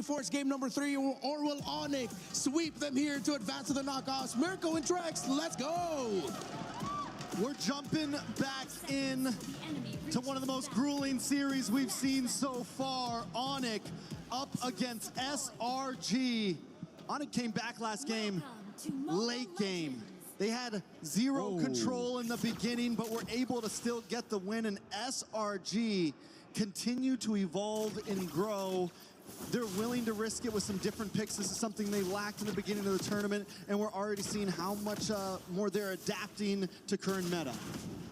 force game number 3, or will Onic sweep them here to advance to the knockouts? Mirko and Trex, let's go! We're jumping back in to one of the most grueling series we've seen so far. Onic up against SRG. Onic came back last game, late game. They had zero control in the beginning, but were able to still get the win, and SRG continue to evolve and grow. They're willing to risk it with some different picks. This is something they lacked in the beginning of the tournament, and we're already seeing how much more they're adapting to current meta.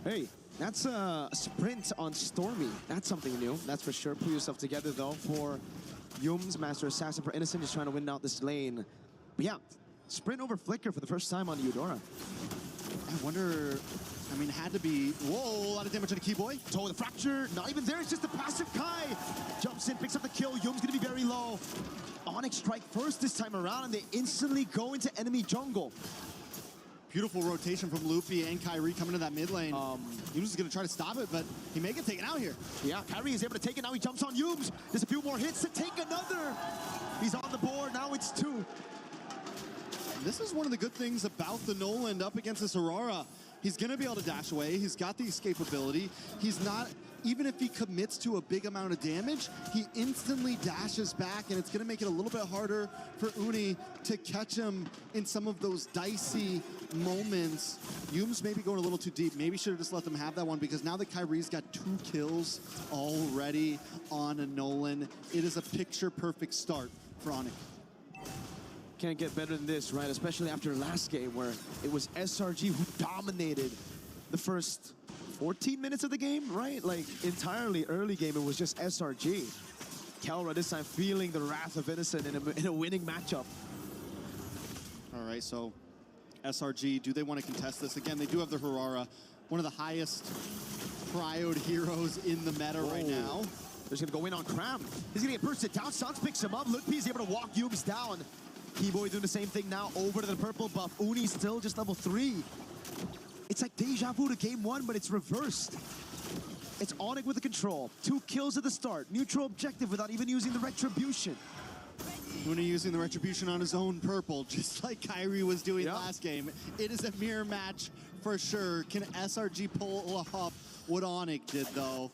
Hey, that's a sprint on Stormy. That's something new, that's for sure. Pull yourself together, though, for Yums, Master Assassin, for Innocent, just trying to win out this lane. But yeah, sprint over Flicker for the first time on Eudora. I wonder... I mean, had to be... Whoa, a lot of damage on the Keyboy. Toe the fracture, not even there, it's just a passive Kai. Jumps in, picks up the kill, Yum's gonna be very low. Onyx strike first this time around, and they instantly go into enemy jungle. Beautiful rotation from Loopy and Kyrie coming to that mid lane. Yums is gonna try to stop it, but he may get taken out here. Yeah, Kyrie is able to take it, now he jumps on Yums. There's a few more hits to take another. He's on the board, now it's 2. This is one of the good things about the Noland up against this Aurora. He's going to be able to dash away. He's got the escapability. He's not, even if he commits to a big amount of damage, he instantly dashes back, and it's going to make it a little bit harder for Uni to catch him in some of those dicey moments. Yums maybe going a little too deep. Maybe should have just let them have that one, because now that Kyrie's got 2 kills already on a Nolan, it is a picture-perfect start for Onic. Can't get better than this, right? Especially after last game where it was SRG who dominated the first 14 minutes of the game, right? Like, entirely early game, it was just SRG. Kelra this time feeling the wrath of Innocent in a winning matchup. All right, so SRG, do they want to contest this? Again, they do have the Aurora, one of the highest prioed heroes in the meta right now. They're just gonna go in on Cram. He's gonna get bursted down, Sans picks him up, Loopy is able to walk Yums down. Keyboy doing the same thing now, over to the purple buff. Uni still just level 3. It's like deja vu to game 1, but it's reversed. It's Onic with the control. 2 kills at the start. Neutral objective without even using the retribution. Uni using the retribution on his own purple, just like Kyrie was doing last game. It is a mirror match for sure. Can SRG pull off what Onic did, though?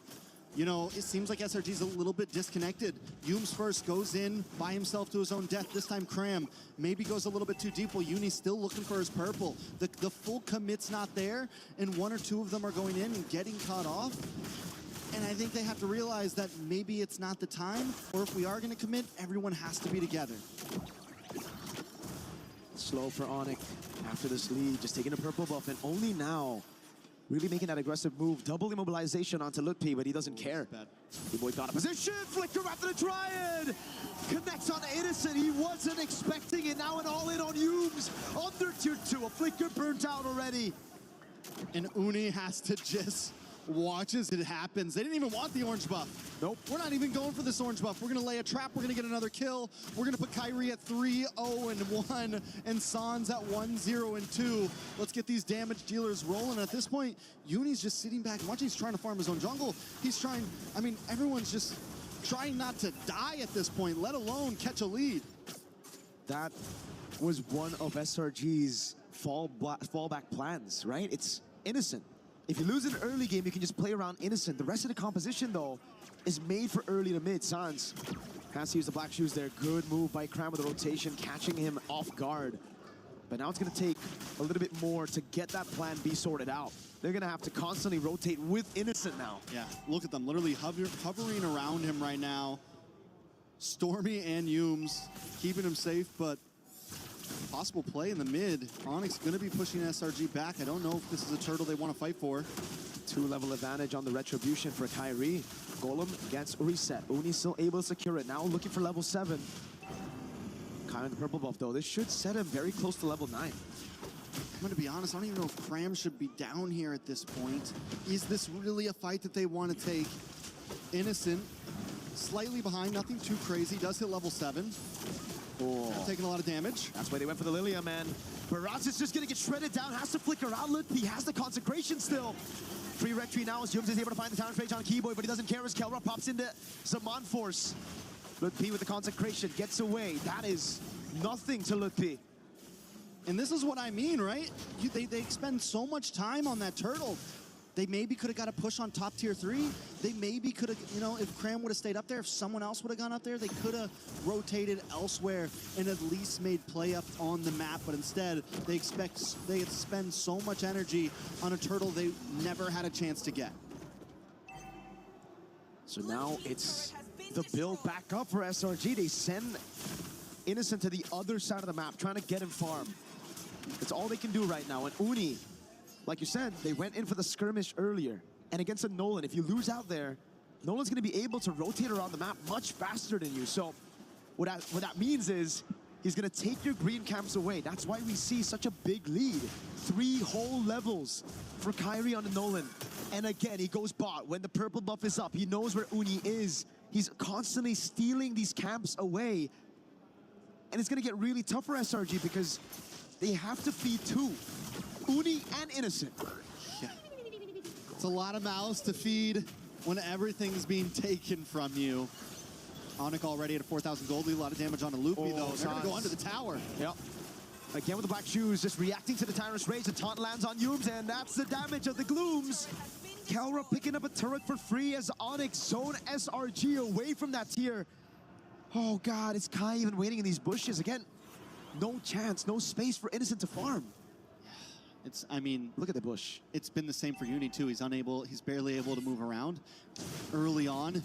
You know, it seems like SRG's a little bit disconnected. Yums first goes in by himself to his own death. This time Cram maybe goes a little bit too deep while Uni's still looking for his purple. The full commit's not there, and 1 or 2 of them are going in and getting caught off. And I think they have to realize that maybe it's not the time, or if we are going to commit, everyone has to be together. Slow for Onic after this lead, just taking a purple buff, and only now really making that aggressive move. Double immobilization onto Lutpi, but he doesn't care. Keyboy got a position. Flicker after the Triad. Connects on Innocent. He wasn't expecting it. Now an all-in on Yums. Under tier 2. A Flicker burnt out already. And Uni has to just watch as it happens. They didn't even want the orange buff. Nope. We're not even going for this orange buff. We're going to lay a trap. We're going to get another kill. We're going to put Kyrie at 3-0-1 and Sans at 1-0-2. Let's get these damage dealers rolling. At this point, Uni's just sitting back and watching. He's trying to farm his own jungle. He's trying, I mean, everyone's just trying not to die at this point, let alone catch a lead. That was one of SRG's fallback plans, right? It's Innocent. If you lose an early game, you can just play around Innocent. The rest of the composition, though, is made for early to mid. Sans has to use the black shoes there. Good move by Cram with the rotation, catching him off guard. But now it's going to take a little bit more to get that plan B sorted out. They're going to have to constantly rotate with Innocent now. Yeah, look at them literally hovering around him right now. Stormy and Yums keeping him safe, but possible play in the mid. Onyx going to be pushing SRG back. I don't know if this is a turtle they want to fight for. 2-level advantage on the retribution for Kyrie. Golem gets reset. Uni still able to secure it. Now looking for level 7. Kai on the purple buff though. This should set him very close to level 9. I'm going to be honest, I don't even know if Cram should be down here at this point. Is this really a fight that they want to take? Innocent, slightly behind, nothing too crazy. Does hit level 7. Oh. Taking a lot of damage. That's why they went for the Lilia, man. Baraz is just going to get shredded down, has to flicker outlet. He has the consecration still. Free retry now as Yums is able to find the talent page on Keyboy, but he doesn't care as Kelra pops into Zaman Force. Mlbb with the consecration gets away. That is nothing to Mlbb. And this is what I mean, right? They expend so much time on that turtle. They maybe could have got a push on top tier 3. They maybe could have, you know, if Cram would have stayed up there, if someone else would have gone up there, they could have rotated elsewhere and at least made play up on the map. But instead, they spend so much energy on a turtle they never had a chance to get. So now it's the build back up for SRG. They send Innocent to the other side of the map, trying to get him farm. That's all they can do right now. And Uni, like you said, they went in for the skirmish earlier. And against a Nolan, if you lose out there, Nolan's going to be able to rotate around the map much faster than you. So what that means is he's going to take your green camps away. That's why we see such a big lead. 3 whole levels for Kyrie on the Nolan. And again, he goes bot. When the purple buff is up, he knows where Uni is. He's constantly stealing these camps away. And it's going to get really tough for SRG because they have to feed 2. Uni and Innocent. Yeah. It's a lot of mouths to feed when everything's being taken from you. Onic already at a 4,000 gold lead, a lot of damage on a Loopy though. They're gonna go under the tower. Yep. Again with the black shoes, just reacting to the Tyrant's Rage. The taunt lands on Yums, and that's the damage of the Glooms. Kelra picking up a turret for free as Onyx zone SRG away from that tier. Oh God, is Kai even waiting in these bushes? Again, no chance, no space for Innocent to farm. I mean, look at the bush. It's been the same for Uni too. He's barely able to move around. Early on,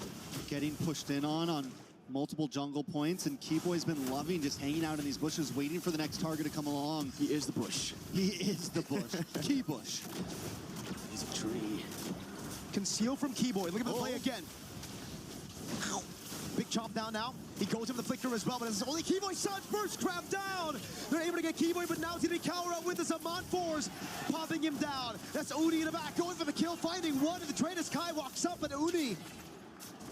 getting pushed in on multiple jungle points, and Keyboy's been loving just hanging out in these bushes, waiting for the next target to come along. He is the bush. He is the bush. Keybush. He's a tree. Conceal from Keyboy. Look at the play again. Big chomp down now. He goes in the flicker as well, but it's only Keyboy Sun's first grab down. They're able to get Keyboy, but now it's going to be Kelra with the Zaman Force popping him down. That's Uni in the back, going for the kill, finding one, and the trade as Kai walks up, and Uni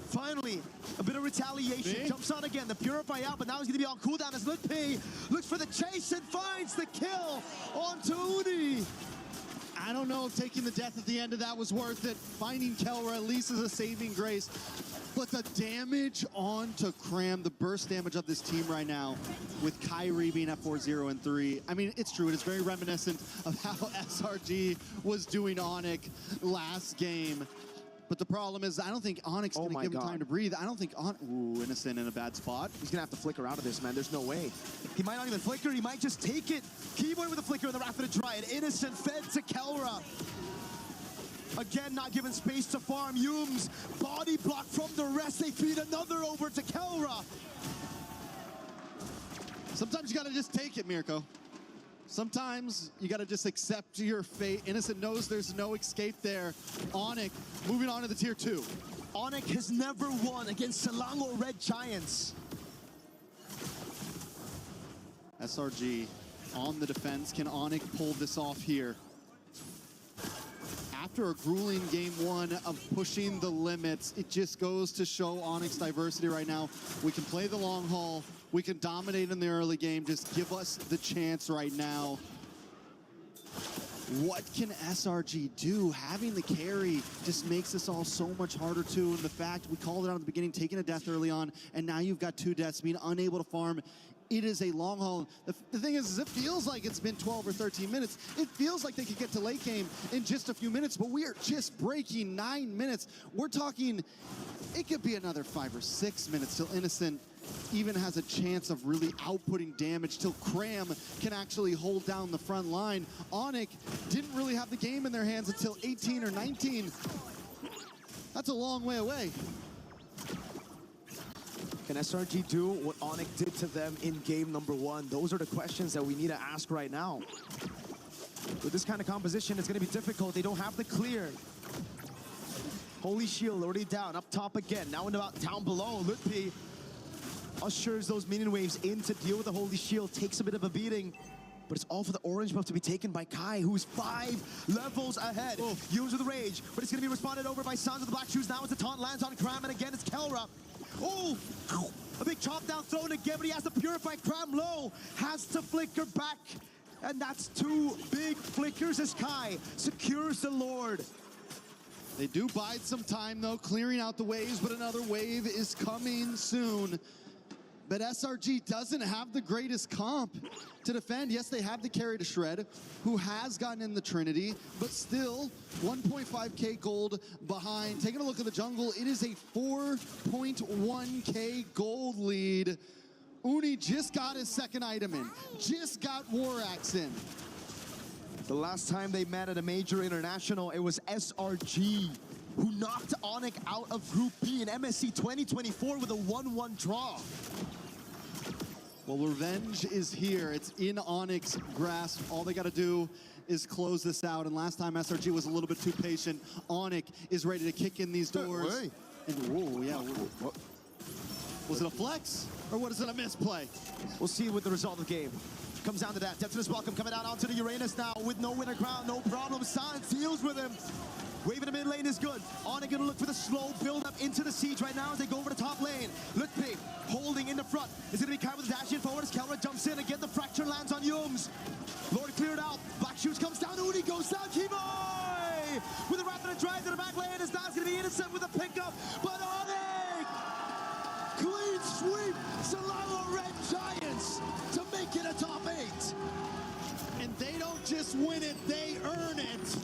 finally a bit of retaliation. Jumps on again, the Purify out, but now he's going to be on cooldown as Mlbb looks for the chase and finds the kill onto Uni. I don't know if taking the death at the end of that was worth it. Finding Kelra at least is a saving grace. But the damage onto Cram, the burst damage of this team right now, with Kyrie being at 4-0 and 3. I mean, it's true. It is very reminiscent of how SRG was doing Onic last game. But the problem is, I don't think Onyx is going to give him time to breathe. I don't think Ooh, Innocent in a bad spot. He's going to have to flicker out of this, man. There's no way. He might not even flicker. He might just take it. Keyboy with a flicker and the Rapid Dryad. Innocent fed to Kelra. Again, not given space to farm. Yums, body block from the rest. They feed another over to Kelra. Sometimes you got to just take it, Mirko. Sometimes you got to just accept your fate. Innocent knows there's no escape there. Onic moving on to the tier 2. Onic has never won against Selangor Red Giants. SRG on the defense. Can Onic pull this off here? After a grueling game 1 of pushing the limits, it just goes to show Onyx diversity right now. We can play the long haul. We can dominate in the early game. Just give us the chance right now. What can SRG do? Having the carry just makes this all so much harder too. And the fact, we called it out at the beginning, taking a death early on, and now you've got 2 deaths, being unable to farm. It is a long haul. The thing is it feels like it's been 12 or 13 minutes. It feels like they could get to late game in just a few minutes, but we are just breaking 9 minutes. We're talking, it could be another 5 or 6 minutes till Innocent even has a chance of really outputting damage, till Cram can actually hold down the front line. Onic didn't really have the game in their hands until 18 or 19. That's a long way away. Can SRG do what Onic did to them in game number 1? Those are the questions that we need to ask right now. With this kind of composition, it's going to be difficult. They don't have the clear. Holy Shield already down, up top again. Now down below, Mlbb ushers those minion waves in to deal with the Holy Shield. Takes a bit of a beating, but it's all for the orange buff to be taken by Kai, who's 5 levels ahead. Yums with the Rage, but it's going to be responded over by Sons of the Black Shoes. Now as the taunt lands on Cram, and again it's Kelra. Oh, a big chop down thrown again, but he has to purify. Cram low, has to flicker back. And that's 2 big flickers as Kai secures the Lord. They do bide some time, though, clearing out the waves, but another wave is coming soon. But SRG doesn't have the greatest comp to defend. Yes, they have the carry to Shred, who has gotten in the Trinity, but still 1.5k gold behind. Taking a look at the jungle, it is a 4.1k gold lead. Uni just got his second item in, just got War Axe in. The last time they met at a major international, it was SRG who knocked Onic out of Group B in MSC 2024 with a 1-1 draw. Well, revenge is here. It's in Onyx grasp. All they got to do is close this out. And last time SRG was a little bit too patient. Onic is ready to kick in these doors. Hey. And whoa, yeah. Was it a flex or what is it, a misplay? We'll see with the result of the game. Comes down to that. Deathless Welcome coming out onto the Uranus now with no winner crown, no problem. Silence deals with him. Wave in the mid lane is good. Onic gonna look for the slow build up into the siege right now as they go over the top lane. Lutpi holding in the front. Is gonna be Kai with the dash in forward as Kelra jumps in. Again, the fracture lands on Yums. Lord cleared out. Black Shoes comes down. Uni goes down. Kiboy with a rapid drive to the back lane. Is now gonna be innocent with a pickup. But Onic! Clean sweep. Salalo Red Giants to make it a top 8. And they don't just win it, they earn it.